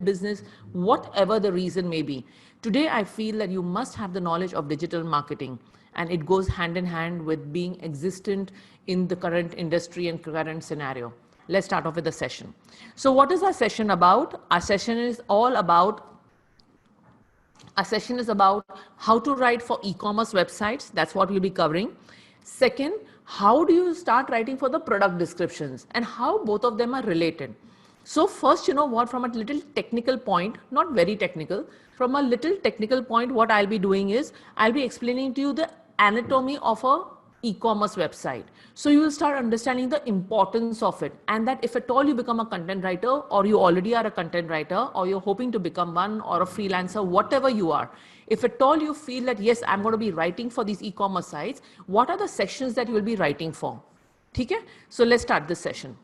business, whatever the reason may be. Today, I feel that you must have the knowledge of digital marketing, and it goes hand in hand with being existent in the current industry and current scenario. Let's start off with the session. So what is our session about? Our session is about how to write for e-commerce websites. That's what we'll be covering. Second, how do you start writing for the product descriptions and how both of them are related. So first, you know what, from a little technical point, not very technical, from a little technical point, what I'll be doing is I'll be explaining to you the anatomy of a e-commerce website. So you will start understanding the importance of it, and that if at all you become a content writer, or you already are a content writer, or you're hoping to become one, or a freelancer, whatever you are, if at all you feel that yes, I'm going to be writing for these e-commerce sites, what are the sections that you will be writing for? Okay? So let's start this session.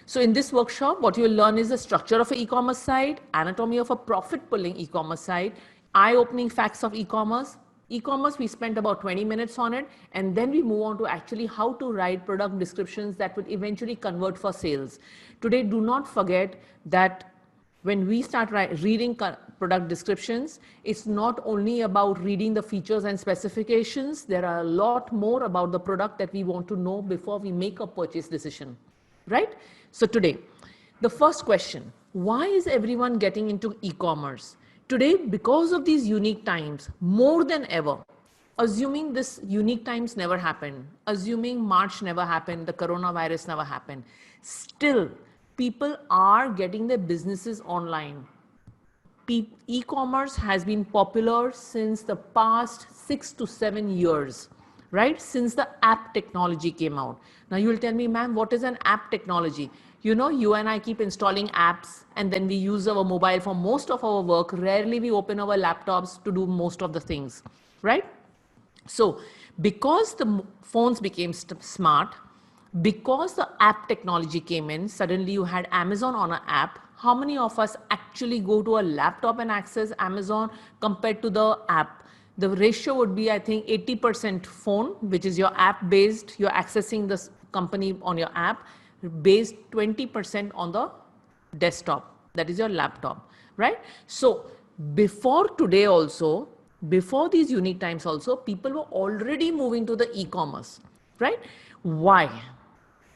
So in this workshop, what you will learn is the structure of an e-commerce site, anatomy of a profit-pulling e-commerce site, eye-opening facts of e-commerce. E-commerce, we spent about 20 minutes on it, and then we move on to actually how to write product descriptions that would eventually convert for sales. Today, do not forget that when we start reading product descriptions, it's not only about reading the features and specifications. There are a lot more about the product that we want to know before we make a purchase decision, right? So today, the first question, why is everyone getting into e-commerce? Today, because of these unique times, more than ever, assuming this unique times never happened, assuming March never happened, the coronavirus never happened, still people are getting their businesses online. E-commerce has been popular since the past 6 to 7 years, right? Since the app technology came out. Now you will tell me, ma'am, what is an app technology? You know, you and I keep installing apps, and then we use our mobile for most of our work. Rarely we open our laptops to do most of the things, right? So because the phones became smart, because the app technology came in, suddenly you had Amazon on an app. How many of us actually go to a laptop and access Amazon compared to the app? The ratio would be, I think, 80% phone, which is your app based. You're accessing this company on your app, based 20% on the desktop. That is your laptop, right? So before today also, before these unique times also, people were already moving to the e-commerce, right? Why?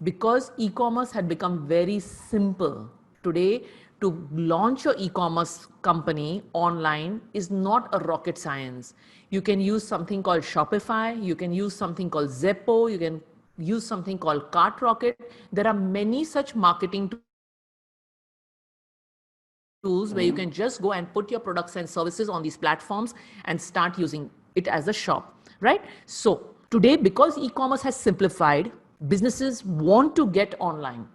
Because e-commerce had become very simple. Today, to launch your e-commerce company online is not a rocket science. You can use something called Shopify, you can use something called Zeppo, you can use something called CartRocket. There are many such marketing tools where you can just go and put your products and services on these platforms and start using it as a shop, right? So today, because e-commerce has simplified, businesses want to get online.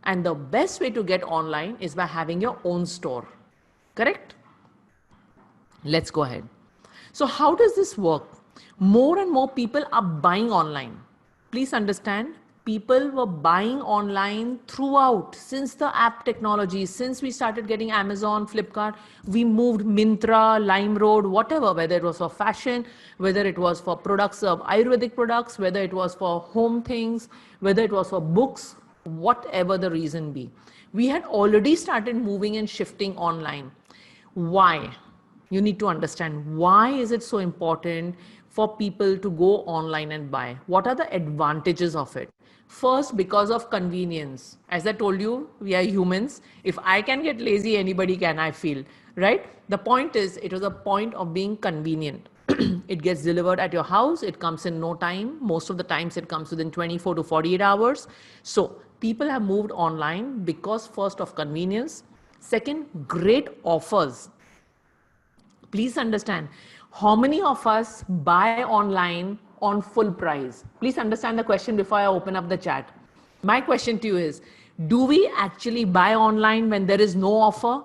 And the best way to get online is by having your own store, correct? Let's go ahead. So how does this work? More and more people are buying online. Please understand, people were buying online throughout. Since the app technology, since we started getting Amazon, Flipkart, we moved Myntra, LimeRoad, whatever, whether it was for fashion, whether it was for products of Ayurvedic products, whether it was for home things, whether it was for books, whatever the reason be. We had already started moving and shifting online. Why? You need to understand, why is it so important for people to go online and buy? What are the advantages of it? First, because of convenience. As I told you, we are humans. If I can get lazy, anybody can, I feel, right? The point is, it was a point of being convenient. It gets delivered at your house. It comes in no time. Most of the times it comes within 24 to 48 hours. So people have moved online because first of convenience. Second, great offers. Please understand, how many of us buy online on full price? Please understand the question before I open up the chat. My question to you is, do we actually buy online when there is no offer?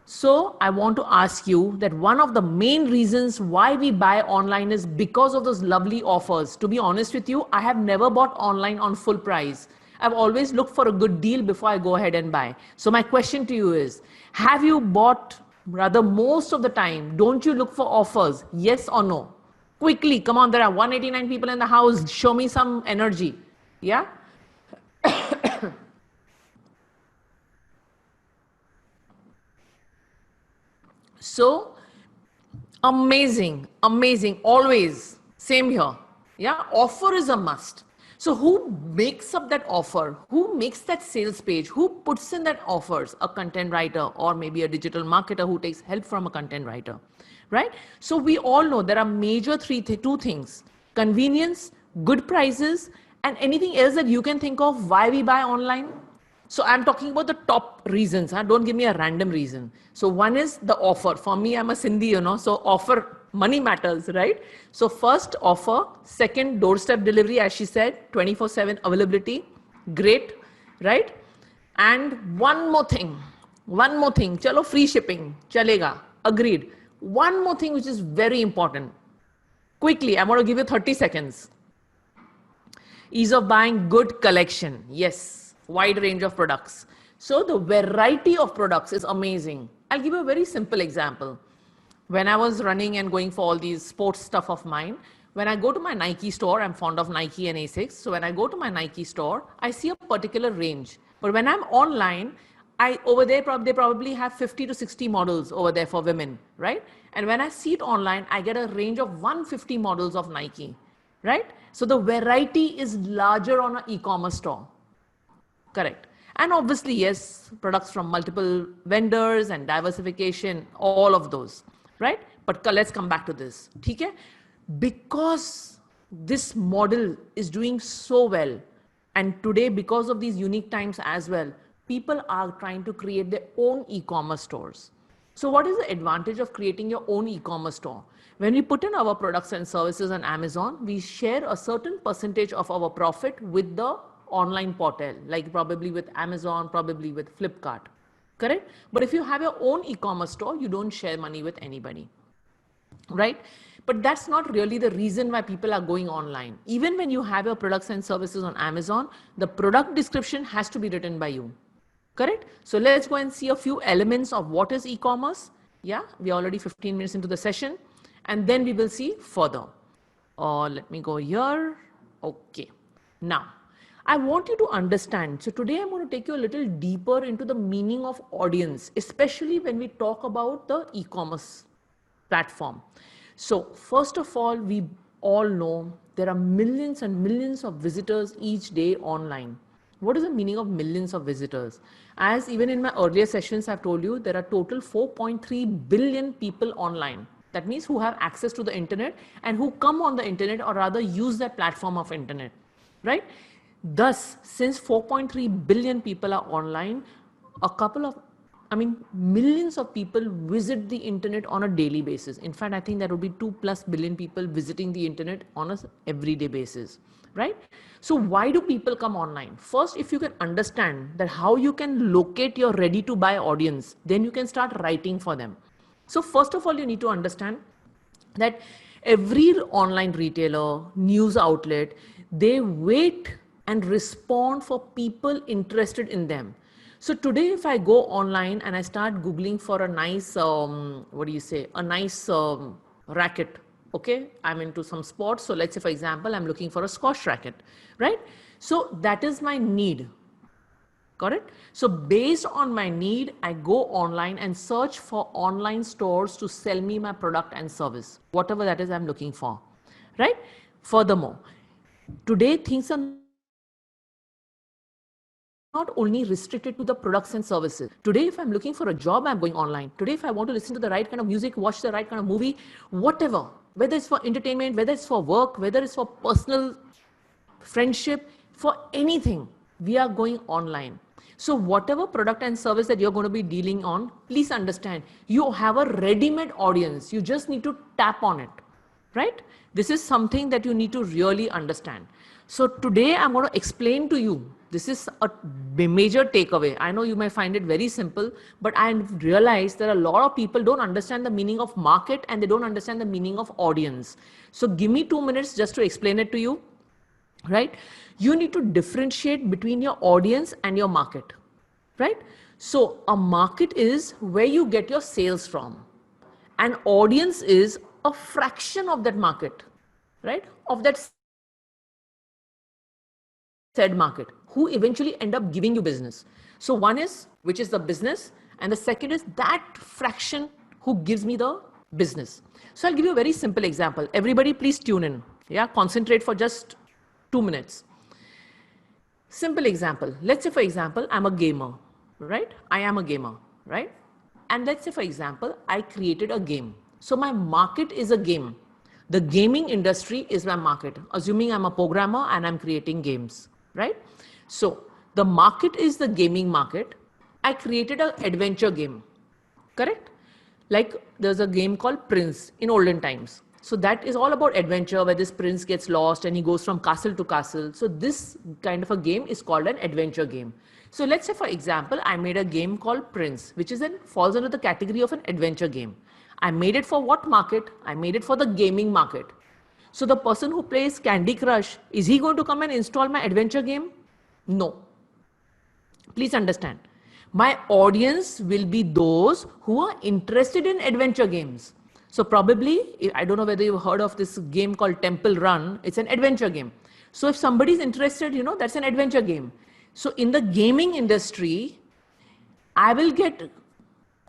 So I want to ask you that one of the main reasons why we buy online is because of those lovely offers. To be honest with you, I have never bought online on full price. I've always looked for a good deal before I go ahead and buy. So my question to you is, have you bought, rather most of the time, don't you look for offers? Yes or no? Quickly, come on, there are 189 people in the house. Show me some energy. Yeah? So amazing, amazing, always. Same here. Yeah, offer is a must. So who makes up that offer? Who makes that sales page? Who puts in that offers? A content writer or maybe a digital marketer who takes help from a content writer, right? So we all know there are major two things: convenience, good prices, and anything else that you can think of why we buy online. So I'm talking about the top reasons. Huh? Don't give me a random reason. So one is the offer. For me, I'm a Sindhi, so offer, money matters, right? So first offer, second doorstep delivery, as she said, 24/7 availability, great, right? And one more thing, chalo free shipping, chalega, agreed. One more thing which is very important. Quickly, I'm going to give you 30 seconds. Ease of buying, good collection. Yes, wide range of products. So the variety of products is amazing. I'll give you a very simple example. When I was running and going for all these sports stuff of mine, when I go to my Nike store, I'm fond of Nike and Asics. So when I go to my Nike store, I see a particular range. But when I'm online, over there they probably have 50 to 60 models over there for women, right? And when I see it online, I get a range of 150 models of Nike, right? So the variety is larger on an e-commerce store. Correct. And obviously, yes, products from multiple vendors and diversification, all of those, right? But let's come back to this. Okay? Because this model is doing so well, and today, because of these unique times as well, people are trying to create their own e-commerce stores. So what is the advantage of creating your own e-commerce store? When we put in our products and services on Amazon, we share a certain percentage of our profit with the online portal, like probably with Amazon, probably with Flipkart, correct? But if you have your own e-commerce store, you don't share money with anybody, right? But that's not really the reason why people are going online. Even when you have your products and services on Amazon, the product description has to be written by you. Correct? So let's go and see a few elements of what is e-commerce. Yeah, we're already 15 minutes into the session. And then we will see further. Let me go here. Okay. Now, I want you to understand. So today I'm going to take you a little deeper into the meaning of audience, especially when we talk about the e-commerce platform. So first of all, we all know there are millions and millions of visitors each day online. What is the meaning of millions of visitors? As even in my earlier sessions, I've told you there are total 4.3 billion people online. That means who have access to the internet and who come on the internet or rather use that platform of internet, right? Thus, since 4.3 billion people are online, millions of people visit the internet on a daily basis. In fact, I think there would be 2+ billion people visiting the internet on a everyday basis, right? So why do people come online? First, if you can understand that how you can locate your ready to buy audience, then you can start writing for them. So first of all, you need to understand that every online retailer, news outlet, they wait and respond for people interested in them. So today, if I go online and I start Googling for a nice, a nice racket, okay, I'm into some sports. So let's say, for example, I'm looking for a squash racket, right? So that is my need. Correct? So based on my need, I go online and search for online stores to sell me my product and service, whatever that is I'm looking for, right? Furthermore, today things are not only restricted to the products and services. Today, if I'm looking for a job, I'm going online. Today, if I want to listen to the right kind of music, watch the right kind of movie, whatever, whether it's for entertainment, whether it's for work, whether it's for personal friendship, for anything, we are going online. So whatever product and service that you're going to be dealing on, please understand, you have a ready-made audience. You just need to tap on it, right? This is something that you need to really understand. So today I'm going to explain to you. This is a major takeaway. I know you may find it very simple, but I realize that a lot of people don't understand the meaning of market and they don't understand the meaning of audience. So give me 2 minutes just to explain it to you, right? You need to differentiate between your audience and your market, right? So a market is where you get your sales from. An audience is a fraction of that market, right? Of that said market, who eventually end up giving you business. So one is, which is the business, and the second is that fraction who gives me the business. So I'll give you a very simple example. Everybody please tune in. Yeah, concentrate for just 2 minutes. Simple example. Let's say for example, I'm a gamer, right? I am a gamer, right? And let's say for example, I created a game. So my market is a game. The gaming industry is my market. Assuming I'm a programmer and I'm creating games, right? So the market is the gaming market. I created an adventure game, correct? Like there's a game called Prince in olden times. So that is all about adventure where this prince gets lost and he goes from castle to castle. So this kind of a game is called an adventure game. So let's say for example, I made a game called Prince, which is falls under the category of an adventure game. I made it for what market? I made it for the gaming market. So the person who plays Candy Crush, is he going to come and install my adventure game? No. Please understand. My audience will be those who are interested in adventure games. So probably, I don't know whether you've heard of this game called Temple Run. It's an adventure game. So if somebody is interested, that's an adventure game. So in the gaming industry, I will get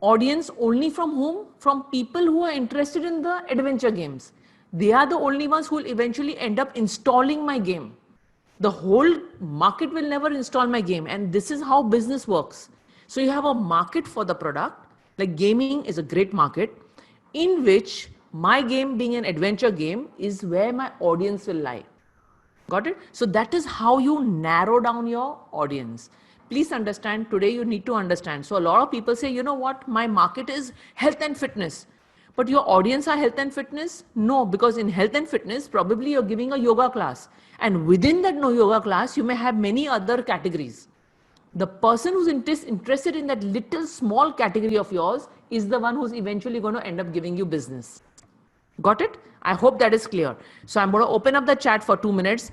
audience only from whom? From people who are interested in the adventure games. They are the only ones who will eventually end up installing my game. The whole market will never install my game, and this is how business works. So you have a market for the product. Like gaming is a great market in which my game being an adventure game is where my audience will lie. Got it? So that is how you narrow down your audience. Please understand, today you need to understand. So a lot of people say, you know what, my market is health and fitness. But your audience are health and fitness? No, because in health and fitness, probably you're giving a yoga class. And within that yoga class, you may have many other categories. The person who's interested in that little small category of yours is the one who's eventually going to end up giving you business. Got it? I hope that is clear. So I'm going to open up the chat for 2 minutes.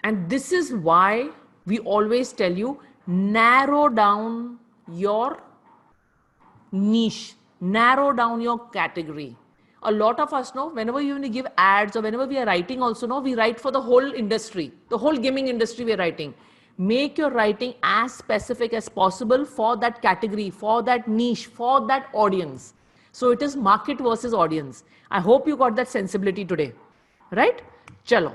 And this is why we always tell you, narrow down your niche, narrow down your category. A lot of us know, whenever you give ads or whenever we are writing also know, we write for the whole industry, the whole gaming industry we are writing. Make your writing as specific as possible for that category, for that niche, for that audience. So it is market versus audience. I hope you got that sensibility today, right? Chalo.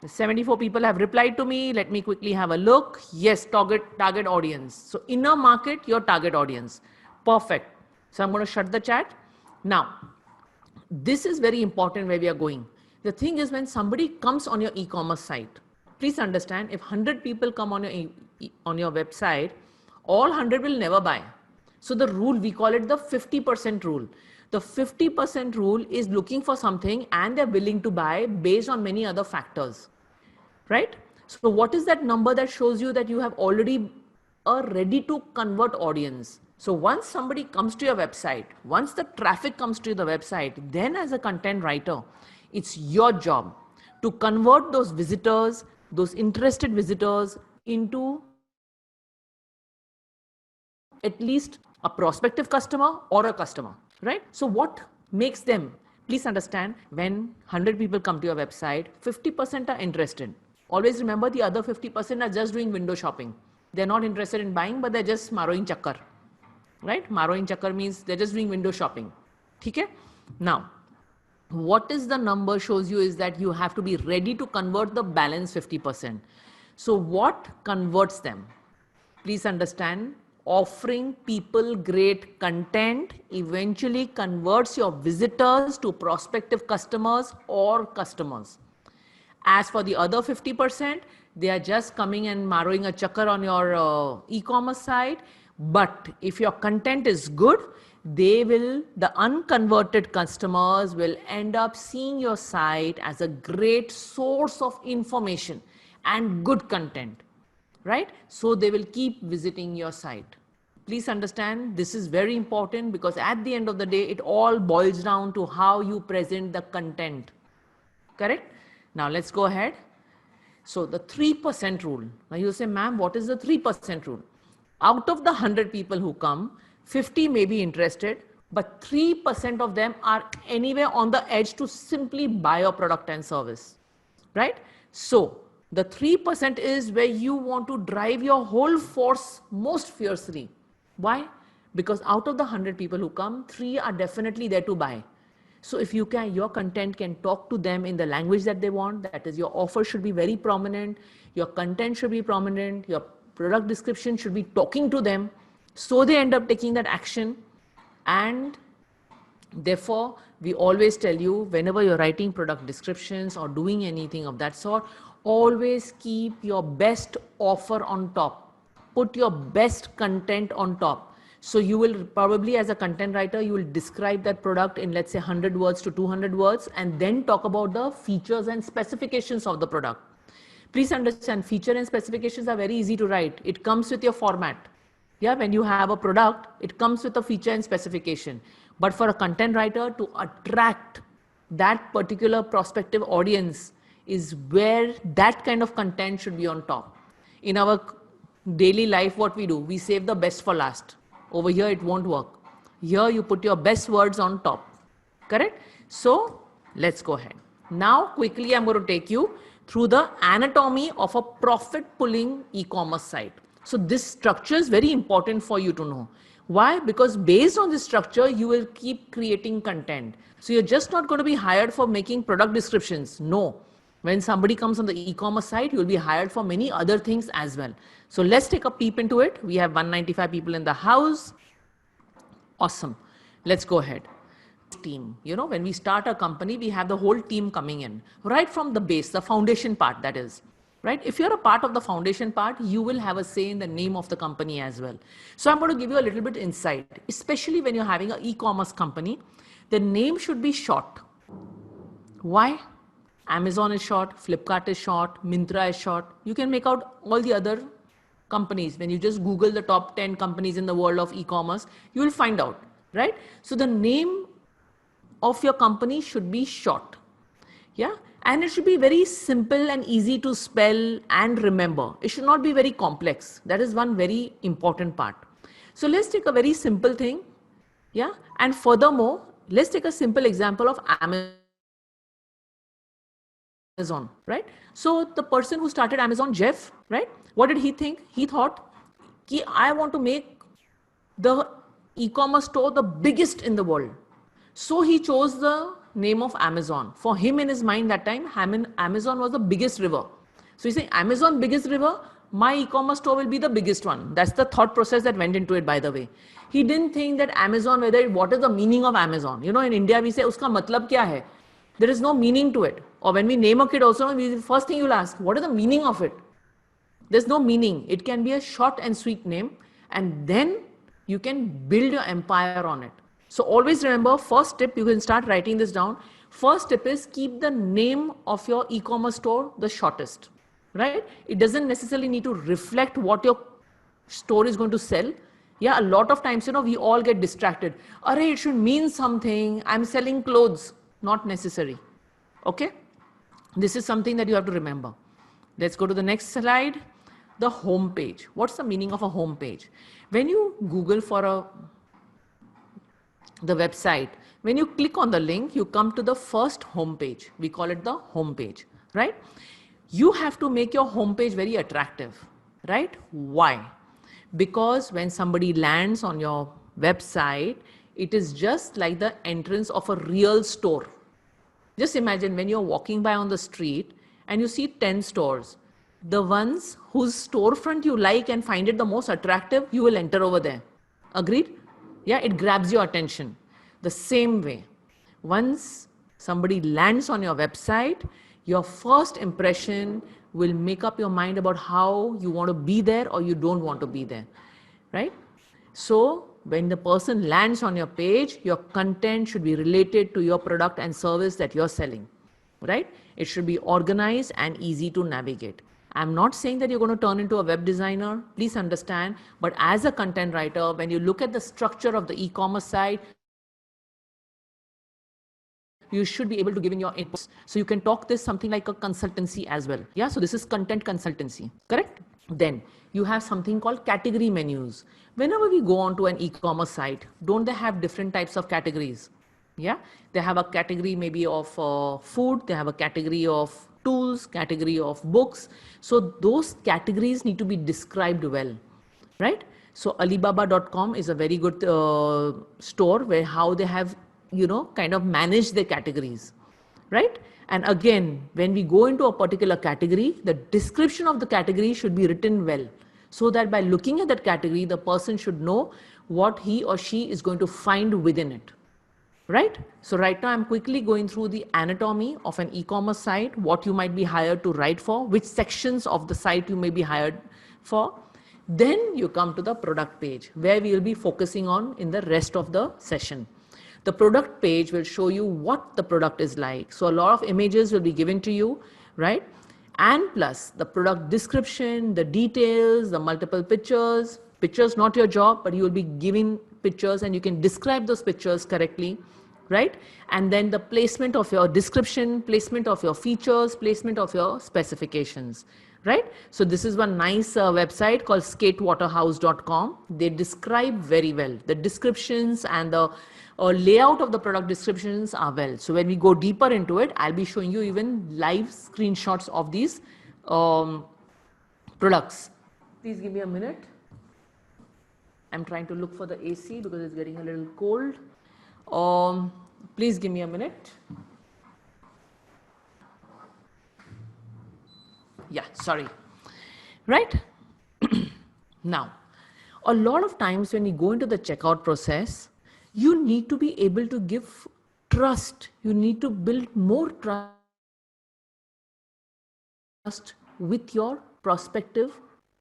74 people have replied to me. Let me quickly have a look. Yes, target audience. So inner market, your target audience. Perfect. So I'm going to shut the chat. Now, this is very important where we are going. The thing is, when somebody comes on your e-commerce site, please understand, if 100 people come on your website, all 100 will never buy. So the rule, we call it the 50% rule. The 50% rule is looking for something and they're willing to buy based on many other factors, right? So what is that number that shows you that you have already a ready to convert audience? So once somebody comes to your website, once the traffic comes to the website, then as a content writer, it's your job to convert those visitors, those interested visitors into at least a prospective customer or a customer, right? So what makes them, please understand, when 100 people come to your website, 50% are interested. Always remember the other 50% are just doing window shopping. They're not interested in buying, but they're just maroing chakkar, right? Maroing chakkar means they're just doing window shopping. Okay? Now, what is the number shows you is that you have to be ready to convert the balance 50%. So what converts them? Please understand, offering people great content eventually converts your visitors to prospective customers or customers. As for the other 50%, they are just coming and marrowing a chakkar on your e-commerce site. But if your content is good, the unconverted customers will end up seeing your site as a great source of information and good content, right? So they will keep visiting your site. Please understand, this is very important because at the end of the day, it all boils down to how you present the content, correct? Now let's go ahead. So the 3% rule. Now you say, ma'am, what is the 3% rule? Out of the 100 people who come, 50 may be interested, but 3% of them are anyway on the edge to simply buy your product and service, right? So The 3% is where you want to drive your whole force most fiercely. Why? Because out of the 100 people who come, 3 are definitely there to buy. So if you can, your content can talk to them in the language that they want. That is, your offer should be very prominent. Your content should be prominent. Your product description should be talking to them. So they end up taking that action. And therefore, we always tell you, whenever you're writing product descriptions or doing anything of that sort, always keep your best offer on top. Put your best content on top. So you will probably, as a content writer, you will describe that product in, let's say, 100 words to 200 words, and then talk about the features and specifications of the product. Please understand, feature and specifications are very easy to write. It comes with your format. Yeah, when you have a product, it comes with a feature and specification. But for a content writer to attract that particular prospective audience is where that kind of content should be on top. In our daily life, what we do, we save the best for last. Over here, it won't work. Here, you put your best words on top. Correct? So let's go ahead. Now, quickly, I'm going to take you through the anatomy of a profit-pulling e-commerce site. So this structure is very important for you to know. Why? Because based on this structure, you will keep creating content. So you're just not going to be hired for making product descriptions. No. When somebody comes on the e-commerce site, you'll be hired for many other things as well. So let's take a peep into it. We have 195 people in the house. Awesome. Let's go ahead. Team. You know, when we start a company, we have the whole team coming in, right from the base, the foundation part, that is. Right? If you're a part of the foundation part, you will have a say in the name of the company as well. So I'm going to give you a little bit insight, especially when you're having an e-commerce company. The name should be short. Why? Amazon is short, Flipkart is short, Myntra is short. You can make out all the other companies. When you just Google the top 10 companies in the world of e-commerce, you will find out, right? So the name of your company should be short. Yeah. And it should be very simple and easy to spell and remember. It should not be very complex. That is one very important part. So let's take a very simple thing. Yeah. And furthermore, let's take a simple example of Amazon, right? So the person who started Amazon, Jeff, right? What did he think? He thought, I want to make the e-commerce store the biggest in the world. So he chose the name of Amazon. For him, in his mind that time, Amazon was the biggest river. So he's saying, Amazon biggest river, my e-commerce store will be the biggest one. That's the thought process that went into it, by the way. He didn't think that Amazon, what is the meaning of Amazon? You know, in India, we say, uska matlab kya hai? There is no meaning to it. Or when we name a kid also, the first thing you'll ask, what is the meaning of it? There's no meaning. It can be a short and sweet name, and then you can build your empire on it. So always remember, first tip, you can start writing this down. First tip is keep the name of your e-commerce store the shortest, right? It doesn't necessarily need to reflect what your store is going to sell. Yeah, a lot of times, you know, we all get distracted. Array, it should mean something. I'm selling clothes. Not necessary. Okay? This is something that you have to remember. Let's go to the next slide. The home page. What's the meaning of a home page? When you Google for the website, when you click on the link, you come to the first home page. We call it the home page, right? You have to make your home page very attractive, right? Why? Because when somebody lands on your website, it is just like the entrance of a real store. Just imagine when you're walking by on the street and you see 10 stores, the ones whose storefront you like and find it the most attractive, you will enter over there. Agreed? Yeah, it grabs your attention. The same way, once somebody lands on your website, your first impression will make up your mind about how you want to be there or you don't want to be there, right? So when the person lands on your page, your content should be related to your product and service that you're selling, right? It should be organized and easy to navigate. I'm not saying that you're going to turn into a web designer, please understand, but as a content writer, when you look at the structure of the e-commerce site, you should be able to give in your inputs. So you can talk this something like a consultancy as well. Yeah, so this is content consultancy, correct? Then you have something called category menus. Whenever we go onto an e-commerce site, don't they have different types of categories? Yeah, they have a category maybe of food, they have a category of tools, category of books. So those categories need to be described well, right? So Alibaba.com is a very good store where how they have, kind of managed their categories, right? And again, when we go into a particular category, the description of the category should be written well, so that by looking at that category, the person should know what he or she is going to find within it, right? So right now I'm quickly going through the anatomy of an e-commerce site, what you might be hired to write for, which sections of the site you may be hired for. Then you come to the product page, where we will be focusing on in the rest of the session. The product page will show you what the product is like. So a lot of images will be given to you, right? And plus the product description, the details, the multiple pictures. Pictures not your job, but you will be giving pictures and you can describe those pictures correctly, right? And then the placement of your description, placement of your features, placement of your specifications, right? So this is one nice website called skatewaterhouse.com. They describe very well. The descriptions and the layout of the product descriptions are well. So when we go deeper into it, I'll be showing you even live screenshots of these products. Please give me a minute. I'm trying to look for the AC because it's getting a little cold. Please give me a minute. Yeah, sorry. Right? Now, a lot of times when you go into the checkout process, you need to be able to give trust. You need to build more trust with your prospective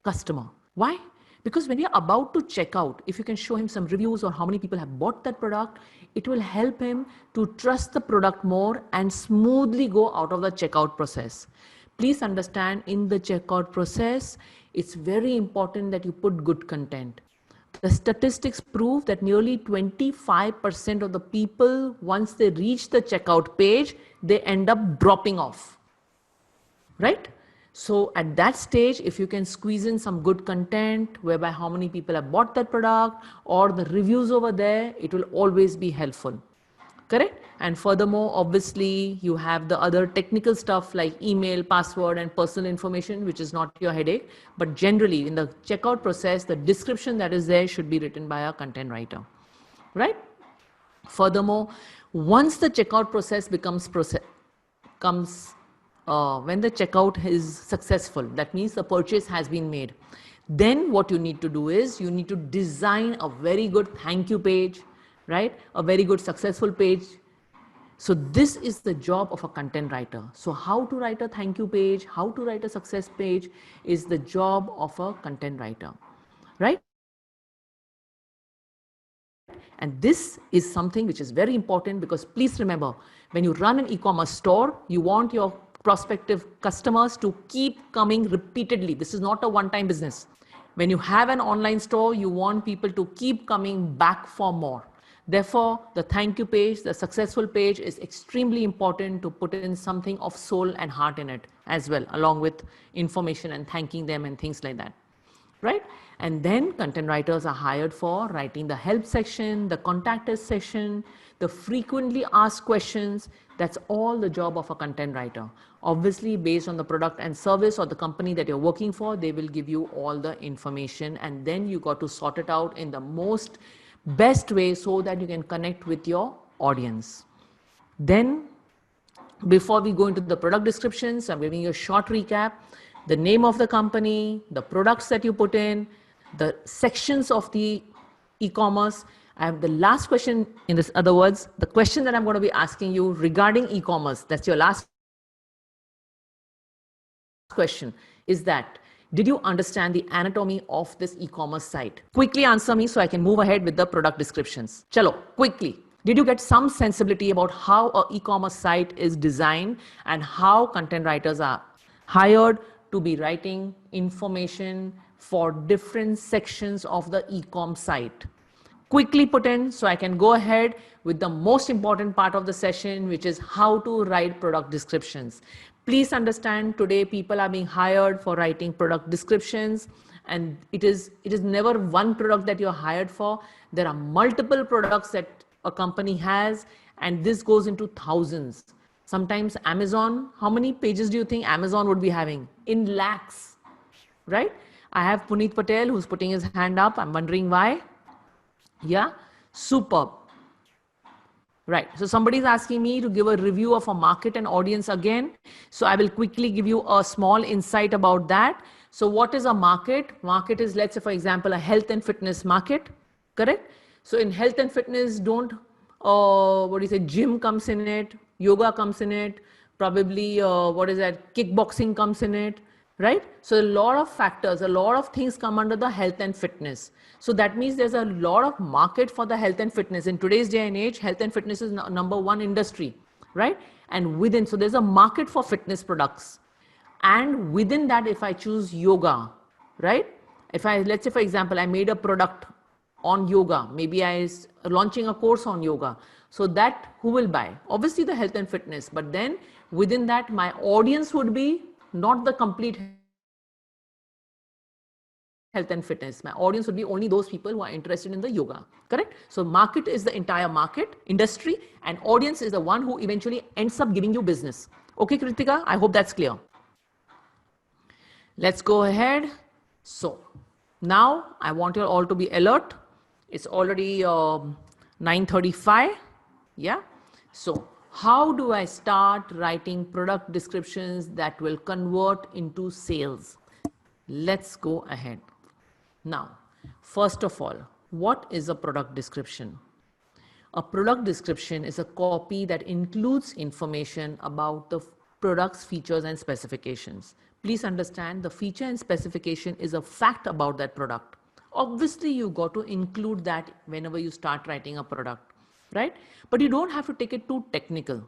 customer. Why? Because when you're about to check out, if you can show him some reviews or how many people have bought that product, it will help him to trust the product more and smoothly go out of the checkout process. Please understand, in the checkout process, it's very important that you put good content. The statistics prove that nearly 25% of the people, once they reach the checkout page, they end up dropping off, right? So at that stage, if you can squeeze in some good content, whereby how many people have bought that product or the reviews over there, it will always be helpful. Correct? And furthermore, obviously, you have the other technical stuff like email, password, and personal information, which is not your headache. But generally, in the checkout process, the description that is there should be written by a content writer, right? Furthermore, once the checkout process when the checkout is successful, that means the purchase has been made. Then what you need to do is you need to design a very good thank you page, right? A very good successful page. So this is the job of a content writer. So how to write a thank you page, how to write a success page is the job of a content writer, right? And this is something which is very important, because please remember, when you run an e-commerce store, you want your prospective customers to keep coming repeatedly. This is not a one-time business. When you have an online store, you want people to keep coming back for more. Therefore, the thank you page, the successful page, is extremely important to put in something of soul and heart in it as well, along with information and thanking them and things like that, right? And then content writers are hired for writing the help section, the contact us section, the frequently asked questions. That's all the job of a content writer. Obviously, based on the product and service or the company that you're working for, they will give you all the information, and then you got to sort it out in the most best way so that you can connect with your audience. Then, before we go into the product descriptions, I'm giving you a short recap. The name of the company, the products that you put in, the sections of the e-commerce. I have the last question, in this other words, the question that I'm going to be asking you regarding e-commerce, that's your last question, is that, did you understand the anatomy of this e-commerce site? Quickly answer me so I can move ahead with the product descriptions. Chalo, quickly. Did you get some sensibility about how an e-commerce site is designed and how content writers are hired to be writing information for different sections of the e-com site? Quickly put in so I can go ahead with the most important part of the session, which is how to write product descriptions. Please understand, today people are being hired for writing product descriptions, and it is never one product that you're hired for. There are multiple products that a company has, and this goes into thousands. Sometimes Amazon, how many pages do you think Amazon would be having? In lakhs, right? I have Puneet Patel who's putting his hand up. I'm wondering why. Yeah, superb. Right. So somebody is asking me to give a review of a market and audience again. So I will quickly give you a small insight about that. So what is a market? Market is, let's say, for example, a health and fitness market. Correct? So in health and fitness, don't, what do you say, gym comes in it, yoga comes in it, probably, what is that, kickboxing comes in it, right? So a lot of factors, a lot of things come under the health and fitness. So that means there's a lot of market for the health and fitness. In today's day and age, health and fitness is number one industry, right? And within, so there's a market for fitness products. And within that, if I choose yoga, right? If I, let's say, for example, I made a product on yoga, maybe I launching a course on yoga. So that who will buy? Obviously the health and fitness, but then within that, my audience would be not the complete health and fitness. My audience would be only those people who are interested in the yoga, correct? So market is the entire market, industry, and audience is the one who eventually ends up giving you business. Okay, Kritika, I hope that's clear. Let's go ahead. So now I want you all to be alert. It's already 9:35. Yeah. So how do I start writing product descriptions that will convert into sales? Let's go ahead. Now, first of all, what is a product description? A product description is a copy that includes information about the product's features and specifications. Please understand, the feature and specification is a fact about that product. Obviously, you got to include that whenever you start writing a product, right? But you don't have to take it too technical.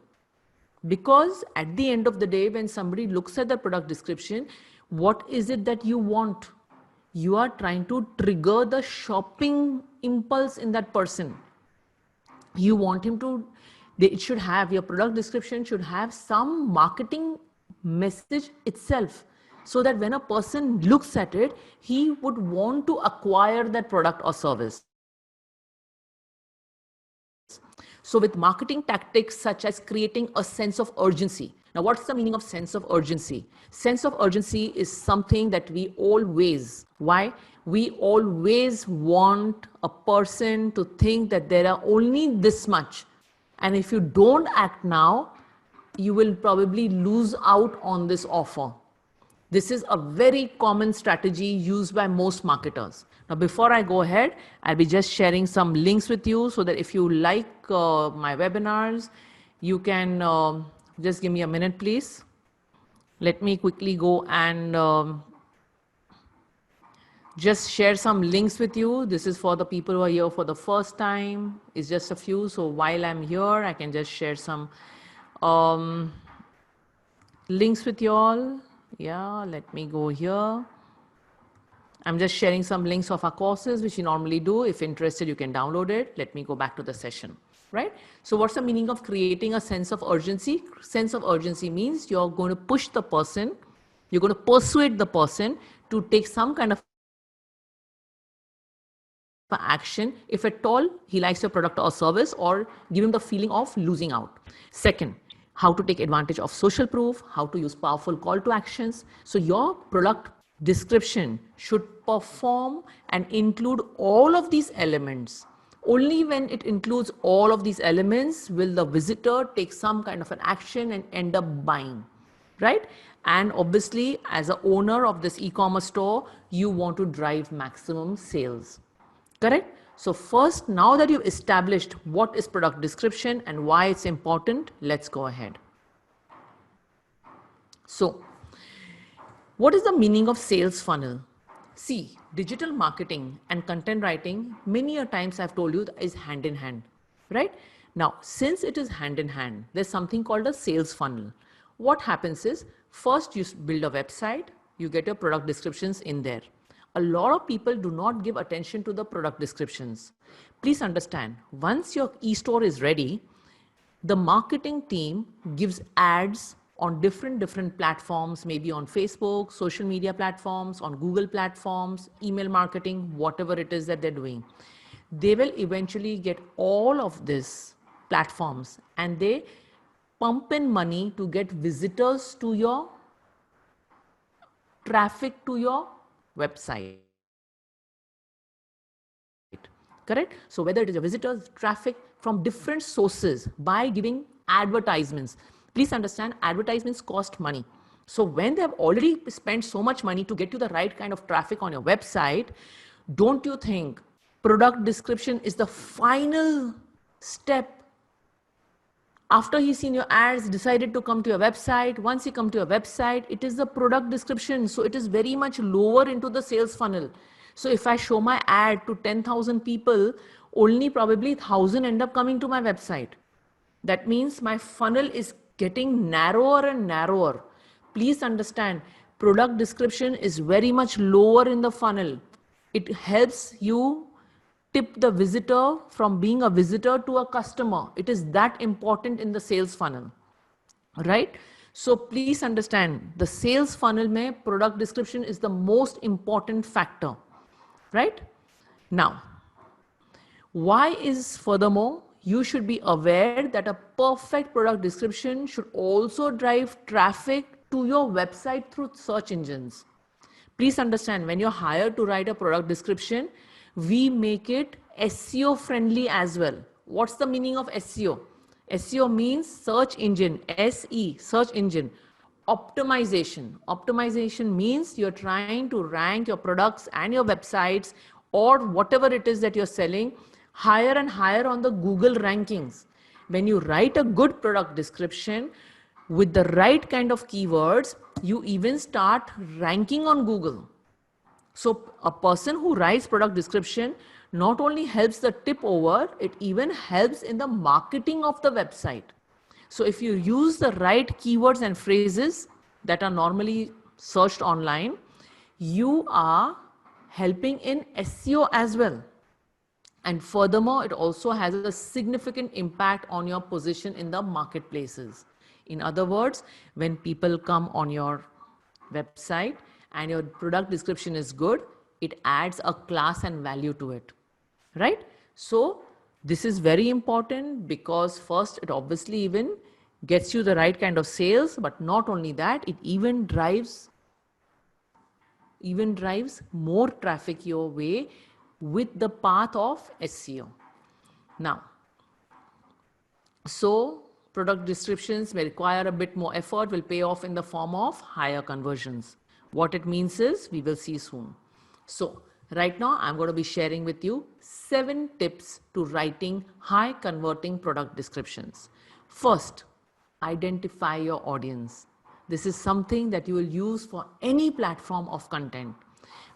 Because at the end of the day, when somebody looks at the product description, what is it that you want? You are trying to trigger the shopping impulse in that person. You want him to, it should have, your product description should have some marketing message itself, so that when a person looks at it, he would want to acquire that product or service. So with marketing tactics such as creating a sense of urgency. Now, what's the meaning of sense of urgency? Sense of urgency is something that we always, why? We always want a person to think that there are only this much. And if you don't act now, you will probably lose out on this offer. This is a very common strategy used by most marketers. Now, before I go ahead, I'll be just sharing some links with you so that if you like my webinars, you can just give me a minute, please. Let me quickly go and just share some links with you. This is for the people who are here for the first time. It's just a few. So while I'm here, I can just share some links with you all. Yeah, let me go here. I'm just sharing some links of our courses, which you normally do. If interested, you can download it. Let me go back to the session, right? So what's the meaning of creating a sense of urgency? Sense of urgency means you're going to push the person, you're going to persuade the person to take some kind of action, if at all he likes your product or service, or give him the feeling of losing out. Second, how to take advantage of social proof, how to use powerful call to actions. So your product description should perform and include all of these elements. Only when it includes all of these elements will the visitor take some kind of an action and end up buying, right? And obviously, as an owner of this e-commerce store, you want to drive maximum sales, correct? So first, now that you've established what is product description and why it's important, let's go ahead. So what is the meaning of sales funnel? See, digital marketing and content writing, many a times I've told you, is hand in hand, right? Now, since it is hand in hand, there's something called a sales funnel. What happens is, first you build a website, you get your product descriptions in there. A lot of people do not give attention to the product descriptions. Please understand, once your e-store is ready, the marketing team gives ads on different platforms, maybe on Facebook, social media platforms, on Google platforms, email marketing, whatever it is that they're doing. They will eventually get all of these platforms and they pump in money to get visitors to your traffic to your website. Correct? So whether it is your visitors, traffic from different sources by giving advertisements. Please understand, advertisements cost money. So when they have already spent so much money to get you the right kind of traffic on your website, don't you think product description is the final step? After he's seen your ads, decided to come to your website. Once he come to your website, it is the product description. So it is very much lower into the sales funnel. So if I show my ad to 10,000 people, only probably 1,000 end up coming to my website. That means my funnel is getting narrower and narrower. Please understand, product description is very much lower in the funnel. It helps you tip the visitor from being a visitor to a customer. It is that important in the sales funnel, right? So please understand, the sales funnel mein product description is the most important factor, right? Now, why is furthermore, you should be aware that a perfect product description should also drive traffic to your website through search engines. Please understand, when you're hired to write a product description, we make it SEO friendly as well. What's the meaning of SEO? SEO means search engine, SE, search engine. Optimization. Optimization means you're trying to rank your products and your websites or whatever it is that you're selling higher and higher on the Google rankings. When you write a good product description with the right kind of keywords, you even start ranking on Google. So a person who writes product description not only helps the tip over, it even helps in the marketing of the website. So if you use the right keywords and phrases that are normally searched online, you are helping in SEO as well. And furthermore, it also has a significant impact on your position in the marketplaces. In other words, when people come on your website and your product description is good, it adds a class and value to it, right? So this is very important because first, it obviously even gets you the right kind of sales, but not only that, it even drives more traffic your way with the path of SEO. Now, so product descriptions may require a bit more effort, will pay off in the form of higher conversions. What it means is we will see soon. So right now I'm going to be sharing with you 7 tips to writing high converting product descriptions. First, identify your audience. This is something that you will use for any platform of content.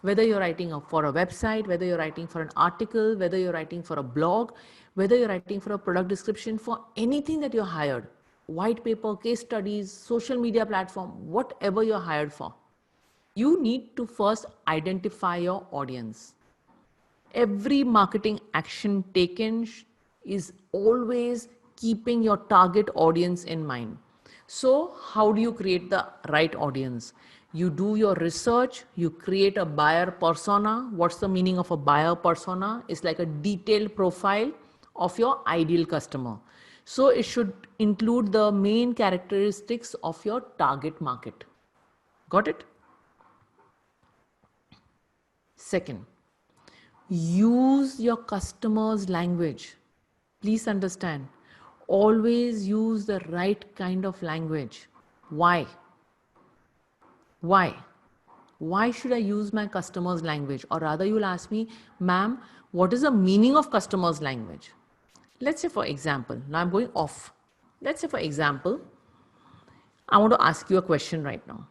Whether you're writing for a website, whether you're writing for an article, whether you're writing for a blog, whether you're writing for a product description, for anything that you're hired, white paper, case studies, social media platform, whatever you're hired for, you need to first identify your audience. Every marketing action taken is always keeping your target audience in mind. So how do you create the right audience? You do your research, you create a buyer persona. What's the meaning of a buyer persona? It's like a detailed profile of your ideal customer. So it should include the main characteristics of your target market. Got it? Second, use your customer's language. Please understand, always use the right kind of language. Why? Why? Why should I use my customer's language? Or rather, you'll ask me, ma'am, what is the meaning of customer's language? Let's say, for example, now I'm going off. Let's say, for example, I want to ask you a question right now.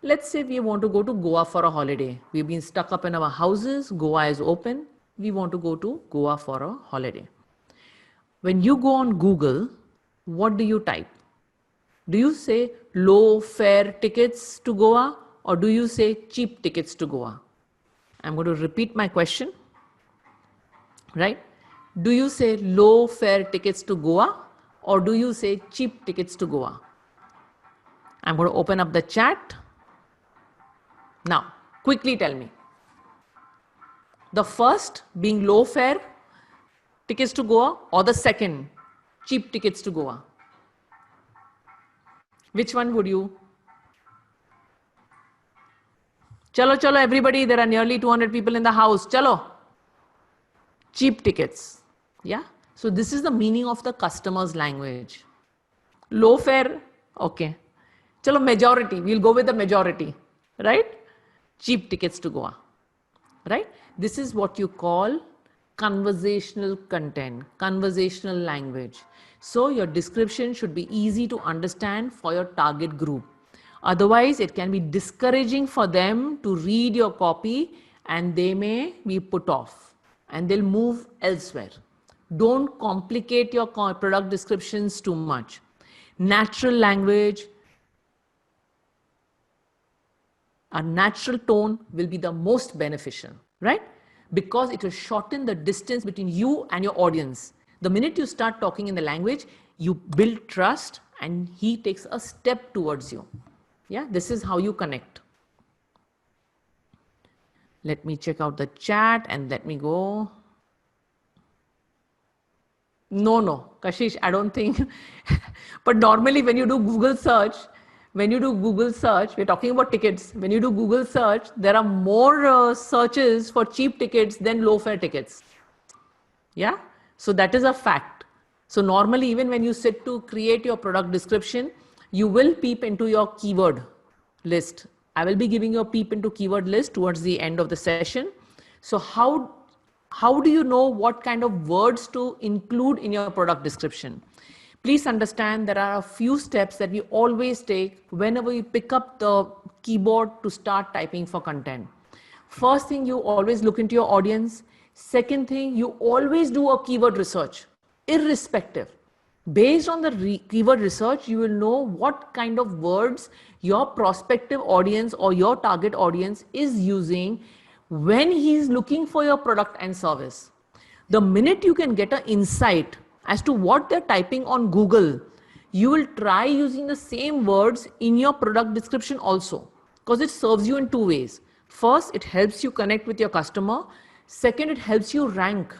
Let's say we want to go to Goa for a holiday. We've been stuck up in our houses. Goa is open. We want to go to Goa for a holiday. When you go on Google, what do you type? Do you say low fare tickets to Goa or do you say cheap tickets to Goa? I'm going to repeat my question, right? Do you say low fare tickets to Goa or do you say cheap tickets to Goa? I'm going to open up the chat. Now, quickly tell me. The first being low fare tickets to Goa or the second cheap tickets to Goa? Which one would you? Chalo, chalo, everybody. There are nearly 200 people in the house. Chalo. Cheap tickets. Yeah. So this is the meaning of the customer's language. Low fare. Okay. Chalo, majority. We'll go with the majority. Right? Cheap tickets to Goa. Right? This is what you call conversational content, conversational language. So your description should be easy to understand for your target group. Otherwise, it can be discouraging for them to read your copy and they may be put off and they'll move elsewhere. Don't complicate your product descriptions too much. Natural language, a natural tone will be the most beneficial, right? Because it will shorten the distance between you and your audience. The minute you start talking in the language, you build trust and he takes a step towards you. Yeah, this is how you connect. Let me check out the chat and let me go. No, Kashish, I don't think. But normally when you do Google search, we're talking about tickets. When you do Google search, there are more searches for cheap tickets than low fare tickets. Yeah. So that is a fact. So normally, even when you sit to create your product description, you will peep into your keyword list. I will be giving you a peep into keyword list towards the end of the session. So how do you know what kind of words to include in your product description? Please understand there are a few steps that we always take whenever we pick up the keyboard to start typing for content. First thing, you always look into your audience. Second thing, you always do a keyword research, irrespective. Based on the keyword research, you will know what kind of words your prospective audience or your target audience is using when he's looking for your product and service. The minute you can get an insight as to what they're typing on Google, you will try using the same words in your product description also, because it serves you in two ways. First, it helps you connect with your customer. Second, it helps you rank.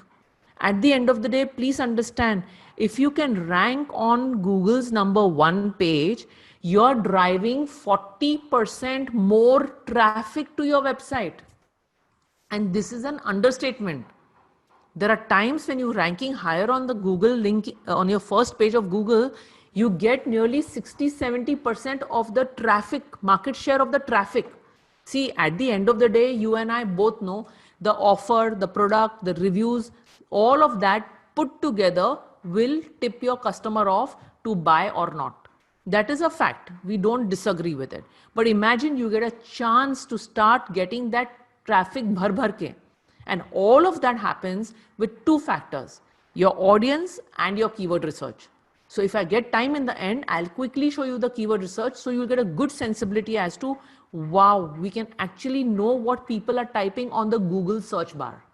At the end of the day, please understand, if you can rank on Google's #1 page, you're driving 40% more traffic to your website. And this is an understatement. There are times when you're ranking higher on the Google link, on your first page of Google, you get nearly 60-70% of the traffic, market share of the traffic. See, at the end of the day, you and I both know the offer, the product, the reviews, all of that put together will tip your customer off to buy or not. That is a fact. We don't disagree with it. But imagine you get a chance to start getting that traffic bhar ke. And all of that happens with two factors, your audience and your keyword research. So if I get time in the end, I'll quickly show you the keyword research so you'll get a good sensibility as to, wow, we can actually know what people are typing on the Google search bar,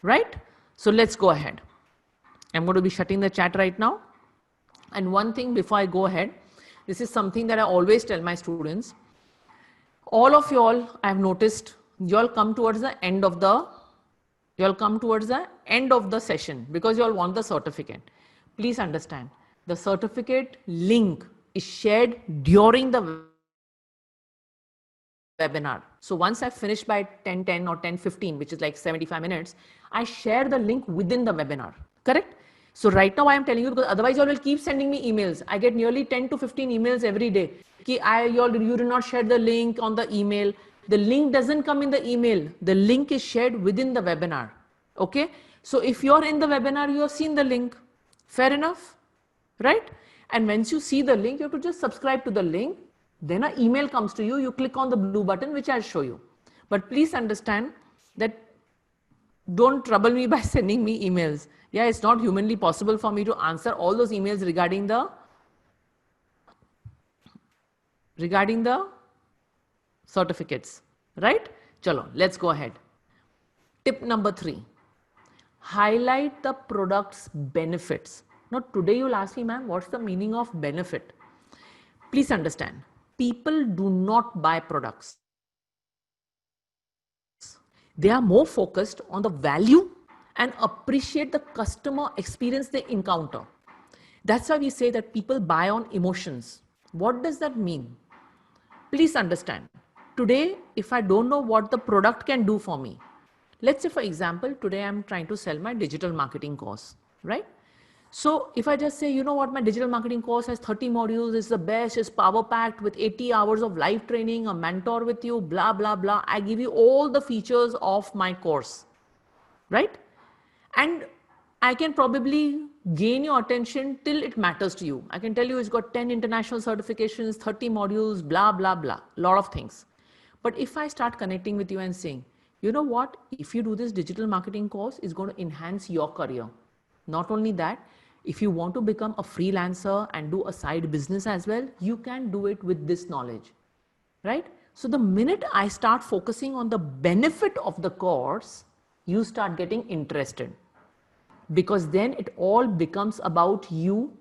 right? So let's go ahead. I'm going to be shutting the chat right now. And one thing before I go ahead, this is something that I always tell my students. All of y'all, I've noticed, y'all come towards the end of the session because you all want the certificate. Please understand, the certificate link is shared during the webinar. So once I finish by 10:10 or 10:15, which is like 75 minutes, I share the link within the webinar, correct? So right now I am telling you, because otherwise you all will keep sending me emails. I get nearly 10 to 15 emails every day. You did not share the link on the email. The link doesn't come in the email. The link is shared within the webinar. Okay. So if you're in the webinar, you have seen the link. Fair enough, right? And once you see the link, you have to just subscribe to the link. Then an email comes to you. You click on the blue button, which I'll show you. But please understand that don't trouble me by sending me emails. Yeah, it's not humanly possible for me to answer all those emails regarding the certificates, right? Chalo, let's go ahead. Tip number 3, highlight the product's benefits. Now today you'll ask me, ma'am, what's the meaning of benefit? Please understand, people do not buy products. They are more focused on the value and appreciate the customer experience they encounter. That's why we say that people buy on emotions. What does that mean? Please understand. Today, if I don't know what the product can do for me, let's say for example, today I'm trying to sell my digital marketing course, right? So if I just say, you know what, my digital marketing course has 30 modules, it's the best, it's power packed with 80 hours of live training, a mentor with you, blah, blah, blah. I give you all the features of my course, right? And I can probably gain your attention till it matters to you. I can tell you it's got 10 international certifications, 30 modules, blah, blah, blah, lot of things. But if I start connecting with you and saying, you know what, if you do this digital marketing course, it's going to enhance your career. Not only that, if you want to become a freelancer and do a side business as well, you can do it with this knowledge, right? So the minute I start focusing on the benefit of the course, you start getting interested, because then it all becomes about you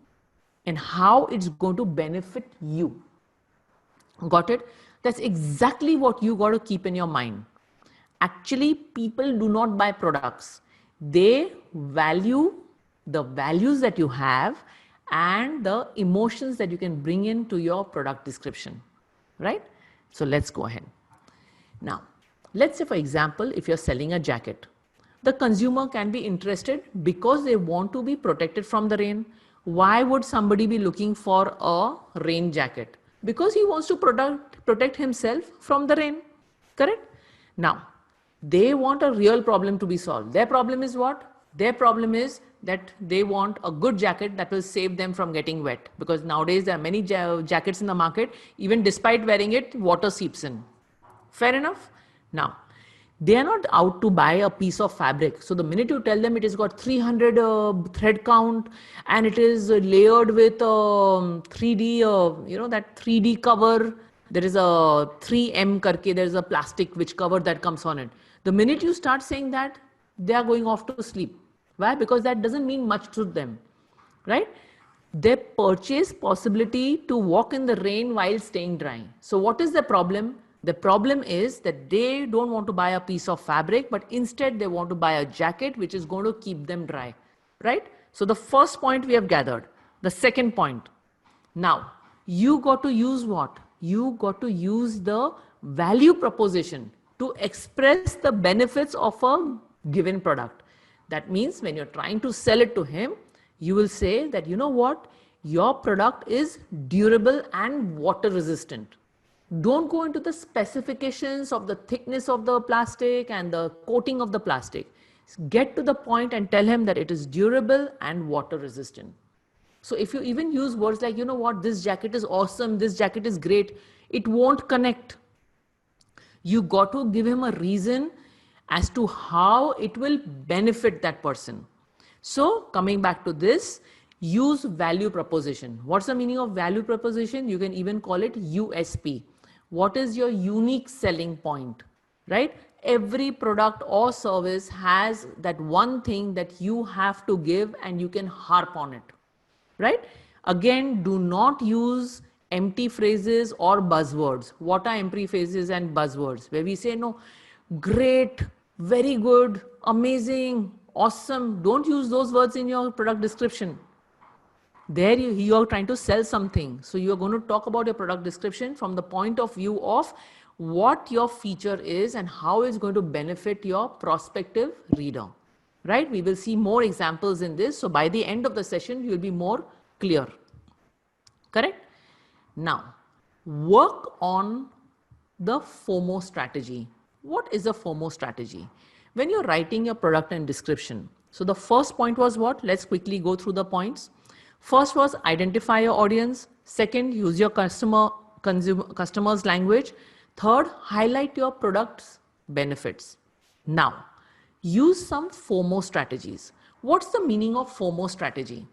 and how it's going to benefit you. Got it? That's exactly what you got to keep in your mind. Actually, people do not buy products. They value the values that you have and the emotions that you can bring into your product description, right? So let's go ahead. Now, let's say for example, if you're selling a jacket, the consumer can be interested because they want to be protected from the rain. Why would somebody be looking for a rain jacket? Because he wants to protect himself from the rain, correct? Now, they want a real problem to be solved. Their problem is what? Their problem is that they want a good jacket that will save them from getting wet, because nowadays there are many jackets in the market, even despite wearing it, water seeps in. Fair enough? Now, they are not out to buy a piece of fabric. So the minute you tell them it has got 300 thread count and it is layered with 3D, that 3D cover, there is a 3M karke, there is a plastic which cover that comes on it. The minute you start saying that, they are going off to sleep. Why? Because that doesn't mean much to them, right? They purchase possibility to walk in the rain while staying dry. So what is the problem? The problem is that they don't want to buy a piece of fabric, but instead they want to buy a jacket which is going to keep them dry, right? So the first point we have gathered. The second point. Now, you got to use what? You got to use the value proposition to express the benefits of a given product. That means when you're trying to sell it to him, you will say that, you know what, your product is durable and water resistant. Don't go into the specifications of the thickness of the plastic and the coating of the plastic. Get to the point and tell him that it is durable and water resistant. So if you even use words like, you know what, this jacket is awesome, this jacket is great, it won't connect. You got to give him a reason as to how it will benefit that person. So coming back to this, use value proposition. What's the meaning of value proposition? You can even call it USP. What is your unique selling point, right? Every product or service has that one thing that you have to give and you can harp on it, right? Again, do not use empty phrases or buzzwords. What are empty phrases and buzzwords? Where we say, no, great, very good, amazing, awesome. Don't use those words in your product description. There you are trying to sell something. So you are going to talk about your product description from the point of view of what your feature is and how it's going to benefit your prospective reader, right? We will see more examples in this. So by the end of the session, you will be more clear. Correct? Now, work on the FOMO strategy. What is a FOMO strategy? When you're writing your product and description, so the first point was what? Let's quickly go through the points. First was identify your audience. Second, use your customer's language. Third, highlight your product's benefits. Now, use some FOMO strategies. What's the meaning of FOMO strategy?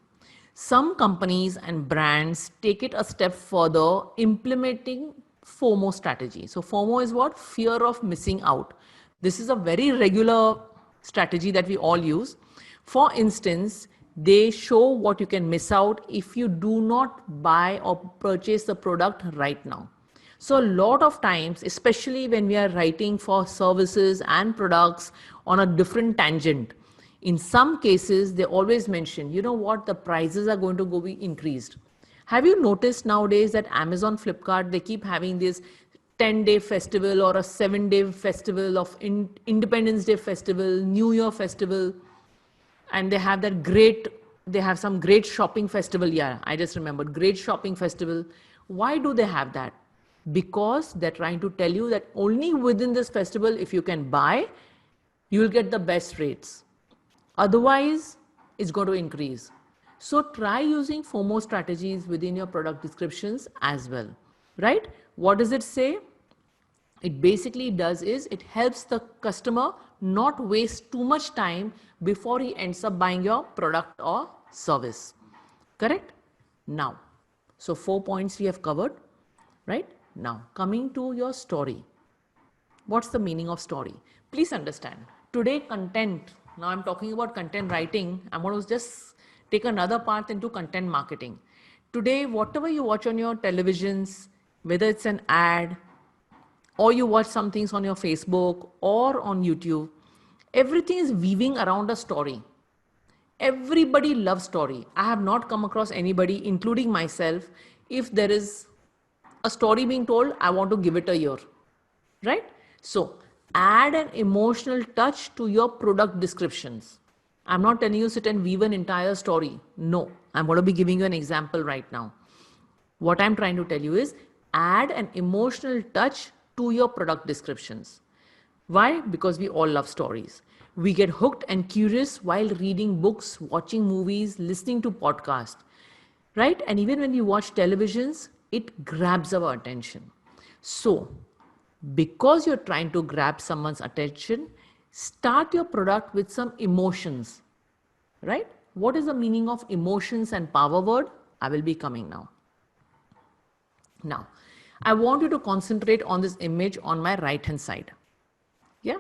Some companies and brands take it a step further, implementing FOMO strategy. So FOMO is what? Fear of missing out. This is a very regular strategy that we all use. For instance, they show what you can miss out if you do not buy or purchase the product right now. So a lot of times, especially when we are writing for services and products on a different tangent, in some cases, they always mention, you know what, the prices are going to be increased. Have you noticed nowadays that Amazon, Flipkart, they keep having this 10-day festival or a 7-day festival of Independence Day festival, New Year festival, and they have that great, they have some great shopping festival. Yeah, I just remembered, great shopping festival. Why do they have that? Because they're trying to tell you that only within this festival, if you can buy, you will get the best rates. Otherwise, it's going to increase. So try using FOMO strategies within your product descriptions as well, right? What does it say? It basically does is it helps the customer not waste too much time before he ends up buying your product or service. Correct? Now, so 4 points we have covered, right? Now, coming to your story. What's the meaning of story? Please understand. Today, content, now I'm talking about content writing. I'm going to just take another path into content marketing. Today, whatever you watch on your televisions, whether it's an ad, or you watch some things on your Facebook or on YouTube, everything is weaving around a story. Everybody loves story. I have not come across anybody, including myself, if there is a story being told, I want to give it a year, right? So add an emotional touch to your product descriptions. I'm not telling you sit and weave an entire story. No, I'm going to be giving you an example right now. What I'm trying to tell you is add an emotional touch to your product descriptions. Why? Because we all love stories. We get hooked and curious while reading books, watching movies, listening to podcasts, right? And even when we watch televisions, it grabs our attention. So, because you're trying to grab someone's attention, start your product with some emotions, right? What is the meaning of emotions and power word? I will be coming now. Now, I want you to concentrate on this image on my right hand side. Yeah.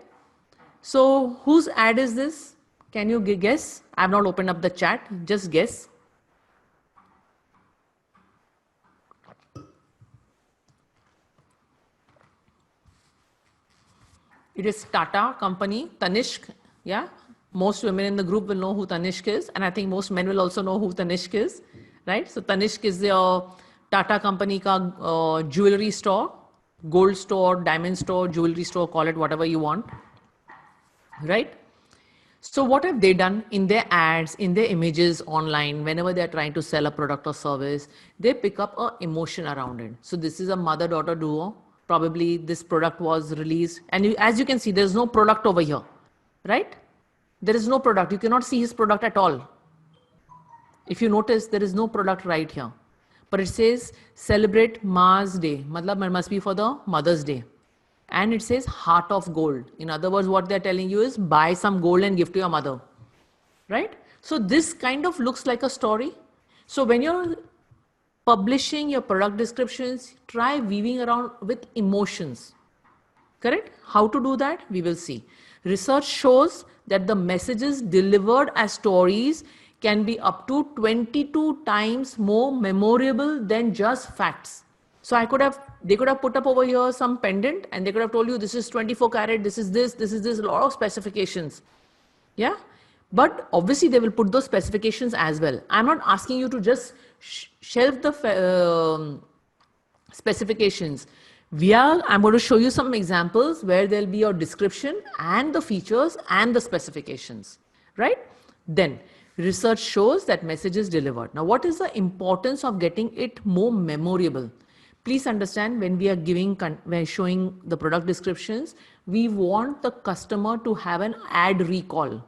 So whose ad is this? Can you guess? I have not opened up the chat. Just guess. It is Tata company, Tanishq. Yeah. Most women in the group will know who Tanishq is. And I think most men will also know who Tanishq is. Right. So Tanishq is the Tata company ka jewelry store, gold store, diamond store, jewelry store, call it whatever you want. Right. So what have they done in their ads, in their images online, whenever they're trying to sell a product or service, they pick up an emotion around it. So this is a mother-daughter duo. Probably this product was released. And as you can see, there's no product over here, right? There is no product. You cannot see his product at all. If you notice, there is no product right here. But it says celebrate Ma's Day. Matlab, it must be for the Mother's Day. And it says heart of gold. In other words, what they're telling you is buy some gold and give to your mother, right? So this kind of looks like a story. So when you're publishing your product descriptions, try weaving around with emotions, correct? How to do that? We will see. Research shows that the messages delivered as stories can be up to 22 times more memorable than just facts. So they could have put up over here some pendant and they could have told you this is 24 karat, this is this, a lot of specifications. Yeah. But obviously they will put those specifications as well. I'm not asking you to just shelve the specifications. I'm going to show you some examples where there'll be your description and the features and the specifications, right? Then research shows that message is delivered. Now, what is the importance of getting it more memorable? Please understand when we are showing the product descriptions, we want the customer to have an ad recall.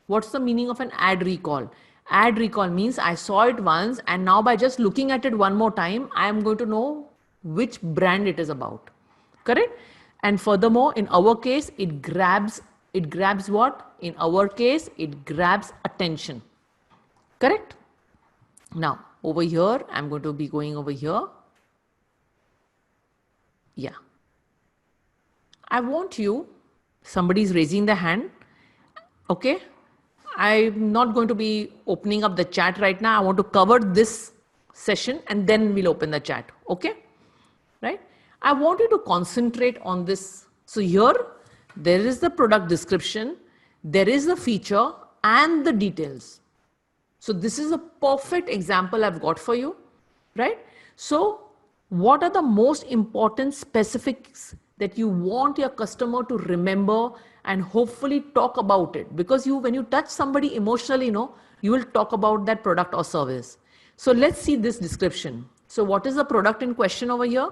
What's the meaning of an ad recall? Ad recall means I saw it once and now by just looking at it one more time, I am going to know which brand it is about. Correct? And furthermore, in our case, it grabs what? In our case, it grabs attention. Correct? Now, over here, I'm going to be going over here. Yeah. I want you, somebody's raising the hand. Okay. I'm not going to be opening up the chat right now. I want to cover this session and then we'll open the chat. Okay. Right. I want you to concentrate on this. So here, there is the product description, there is the feature and the details. So this is a perfect example I've got for you. right? So what are the most important specifics that you want your customer to remember and hopefully talk about it? Because when you touch somebody emotionally, you will talk about that product or service. So let's see this description. So what is the product in question over here?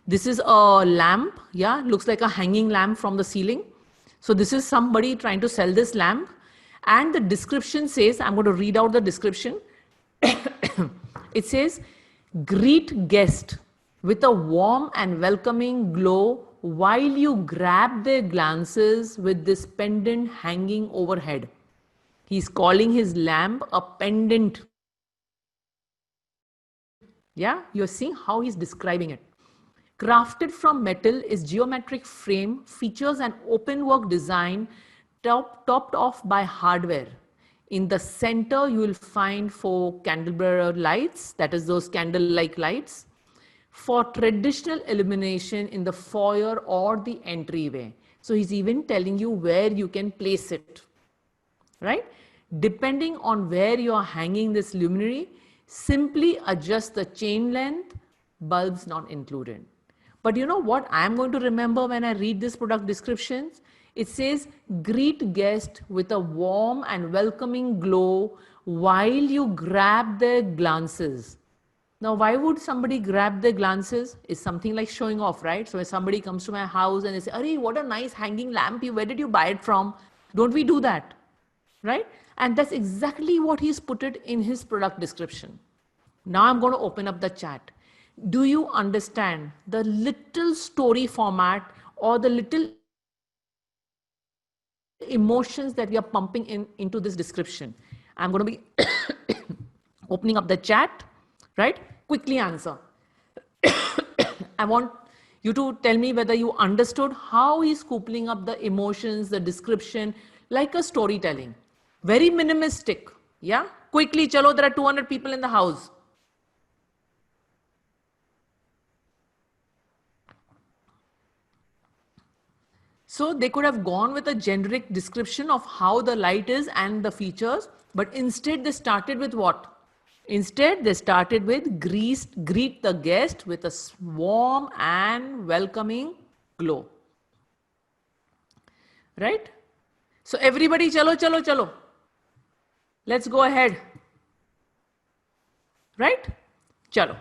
This is a lamp. Yeah, looks like a hanging lamp from the ceiling. So this is somebody trying to sell this lamp. And the description says, I'm going to read out the description. It says, greet guest with a warm and welcoming glow while you grab their glances with this pendant hanging overhead. He's calling his lamp a pendant. Yeah, you're seeing how he's describing it. Crafted from metal, is geometric frame features an open work design topped off by hardware. In the center, you will find 4 candelabra lights, that is those candle-like lights, for traditional illumination in the foyer or the entryway. So he's even telling you where you can place it, right? Depending on where you're hanging this luminary, simply adjust the chain length, bulbs not included. But you know what I'm going to remember when I read this product descriptions? It says, greet guest with a warm and welcoming glow while you grab their glances. Now, why would somebody grab their glances? It's something like showing off, right? So if somebody comes to my house and they say, "Arey, what a nice hanging lamp, where did you buy it from?" Don't we do that, right? And that's exactly what he's put it in his product description. Now I'm going to open up the chat. Do you understand the little story format or the little emotions that we are pumping into this description? I'm going to be opening up the chat, right? Quickly answer. I want you to tell me whether you understood how he's coupling up the emotions, the description, like a storytelling. Very minimalistic. Yeah? Quickly, chalo, there are 200 people in the house. So they could have gone with a generic description of how the light is and the features, but instead they started with what? Instead, they started with greet the guest with a warm and welcoming glow. Right? So everybody, chalo, chalo, chalo. Let's go ahead. Right? Chalo.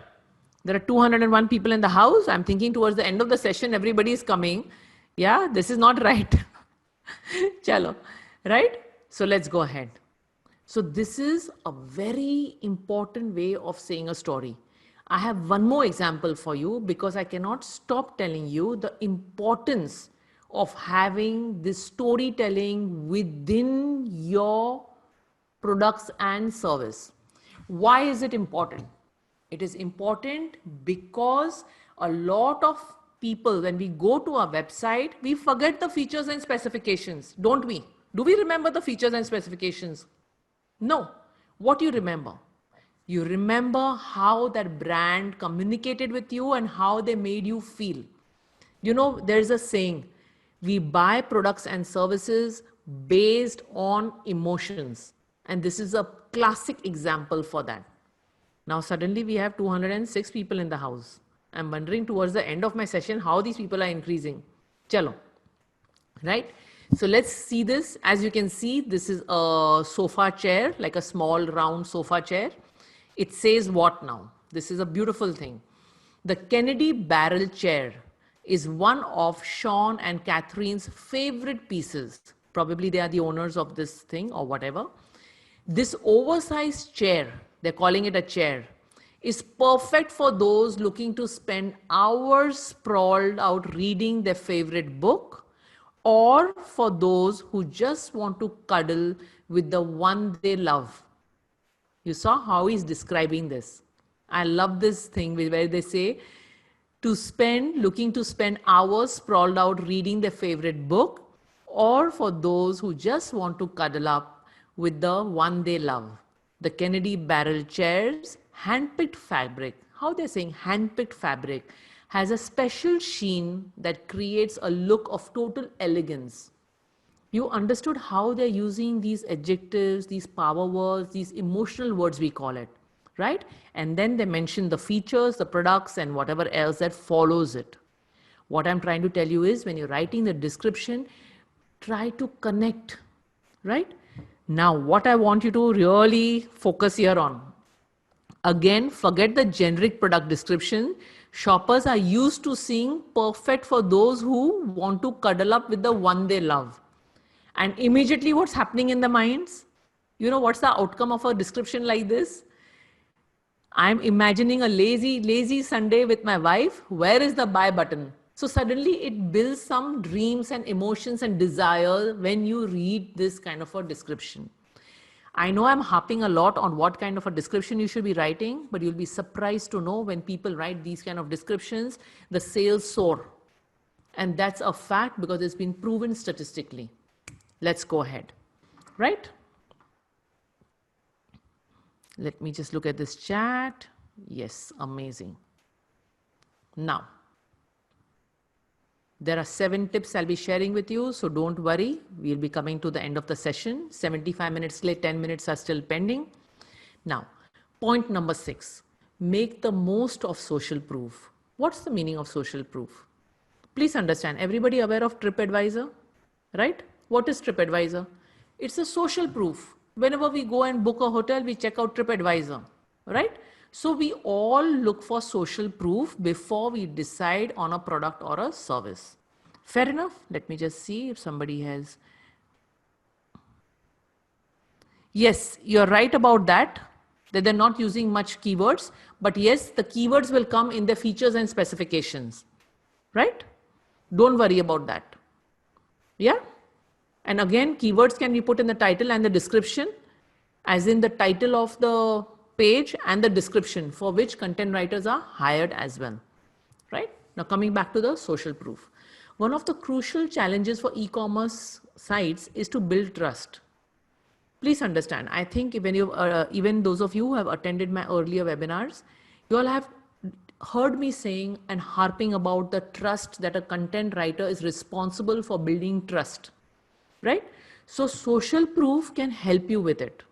There are 201 people in the house. I'm thinking towards the end of the session, everybody is coming. Yeah, this is not right. Chalo. Right? So let's go ahead. So this is a very important way of saying a story. I have one more example for you because I cannot stop telling you the importance of having this storytelling within your products and service. Why is it important? It is important because a lot of people, when we go to our website, we forget the features and specifications, don't we? Do we remember the features and specifications? No. What do you remember? You remember how that brand communicated with you and how they made you feel. You know, there's a saying, we buy products and services based on emotions. And this is a classic example for that. Now, suddenly we have 206 people in the house. I'm wondering towards the end of my session how these people are increasing. Chalo. Right? So let's see this. As you can see, this is a sofa chair, like a small round sofa chair. It says what now? This is a beautiful thing. The Kennedy barrel chair is one of Sean and Catherine's favorite pieces. Probably they are the owners of this thing or whatever. This oversized chair, they're calling it a chair, is perfect for those looking to spend hours sprawled out reading their favorite book, or for those who just want to cuddle with the one they love. You saw how he's describing this. I love this thing where they say looking to spend hours sprawled out reading their favorite book, or for those who just want to cuddle up with the one they love. The Kennedy barrel chairs, handpicked fabric. How they're saying handpicked fabric has a special sheen that creates a look of total elegance. You understood how they're using these adjectives, these power words, these emotional words we call it, right? And then they mention the features, the products, and whatever else that follows it. What I'm trying to tell you is when you're writing the description, try to connect, right? Now, what I want you to really focus here on, again, forget the generic product description. Shoppers are used to seeing perfect for those who want to cuddle up with the one they love. And immediately what's happening in the minds? You know, what's the outcome of a description like this? I'm imagining a lazy Sunday with my wife. Where is the buy button? So suddenly it builds some dreams and emotions and desire when you read this kind of a description. I know I'm harping a lot on what kind of a description you should be writing, but you'll be surprised to know when people write these kind of descriptions, the sales soar. And that's a fact because it's been proven statistically. Let's go ahead, right? Let me just look at this chat. Yes, amazing. Now, there are 7 tips I'll be sharing with you, so don't worry. We'll be coming to the end of the session. 75 minutes late, 10 minutes are still pending. Now, point number 6, make the most of social proof. What's the meaning of social proof? Please understand, everybody aware of TripAdvisor, right? What is TripAdvisor? It's a social proof. Whenever we go and book a hotel, we check out TripAdvisor, right? So we all look for social proof before we decide on a product or a service. Fair enough? Let me just see if somebody has. Yes, you're right about that they're not using much keywords, but yes, the keywords will come in the features and specifications, right? Don't worry about that. Yeah. And again, keywords can be put in the title and the description, as in the title of the page and the description, for which content writers are hired as well, right? Now coming back to the social proof. One of the crucial challenges for e-commerce sites is to build trust. Please understand, I think even those of you who have attended my earlier webinars, you all have heard me saying and harping about the trust that a content writer is responsible for building trust, right? So social proof can help you with it.